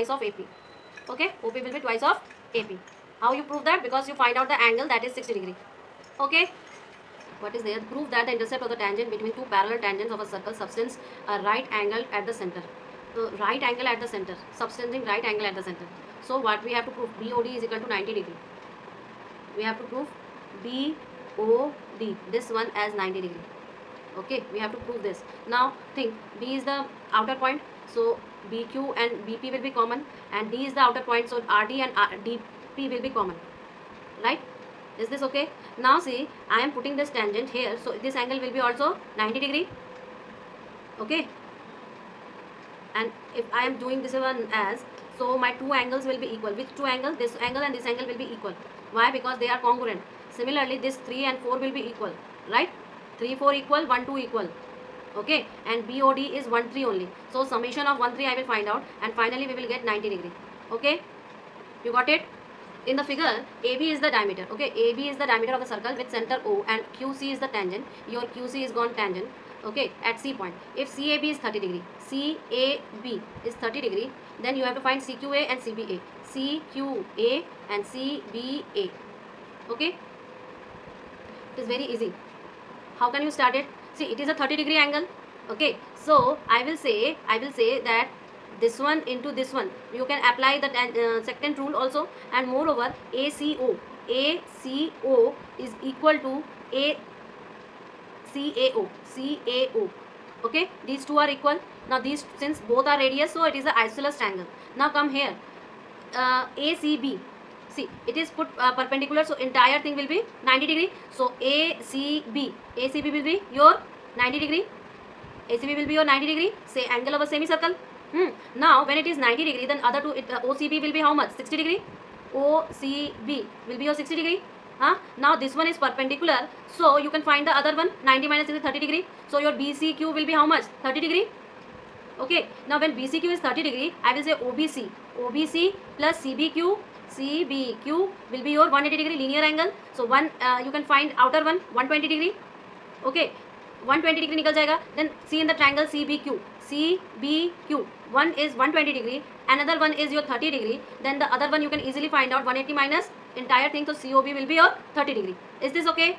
twice of AP. Okay, OP will be twice of AP. How you prove that? Because you find out the angle that is 60 degree. Okay. What is there? Prove that the intercept of the tangent between two parallel tangents of a circle subtends a right angle at the center. So right angle at the center, subtending right angle at the center. So what we have to prove? BOD is equal to 90 degree. We have to prove BOD, this one as 90 degree. Okay, we have to prove this. Now think, B is the outer point, so BQ and BP will be common, and D is the outer point, so RD and DP will be common, right? Is this okay? Now see, I am putting this tangent here, so this angle will be also 90 degree. Okay, and if I am doing this one as, so my two angles will be equal. Which two angles? This angle and this angle will be equal. Why? Because they are congruent. Similarly, this 3 and 4 will be equal, right? 3 4 equal, 1 2 equal. Okay, and BOD is 1 3 only. So summation of 1 3 I will find out, and finally we will get 90 degree. Okay, you got it? In the figure, AB is the diameter. Okay, AB is the diameter of the circle with center O, and QC is the tangent. Your QC is gone tangent. Okay, at C point. If CAB is 30 degree, CAB is 30 degree, then you have to find CQA and CBA. CQA and CBA. Okay, it is very easy. How can you start it? See, it is a 30 degree angle. Okay, so I will say that this one into this one, you can apply the secant rule also, and moreover ACO is equal to CAO. Okay, these two are equal. Now these, since both are radius, so it is an isosceles triangle. Now come here, ACB. See, it is put perpendicular, so entire thing will be 90 degree. So ACB will be your 90 degree. ACB will be your 90 degree. Say angle of a semicircle. Now when it is 90 degree, then other two, OCB will be how much? 60 degree. OCB will be your 60 degree. Now this one is perpendicular, so you can find the other one. 90 minus 60 is 30 degree. So your BCQ will be how much? 30 degree. Okay, now when BCQ is 30 degree, I will say OBC plus CBQ will be your 180 degree linear angle. So one you can find outer one 120 degree. Okay, 120 degree निकल जाएगा. Then see in the triangle CBQ, one is 120 degree, another one is your 30 degree. Then the other one you can easily find out 180 minus entire thing. So COB will be your 30 degree. Is this okay?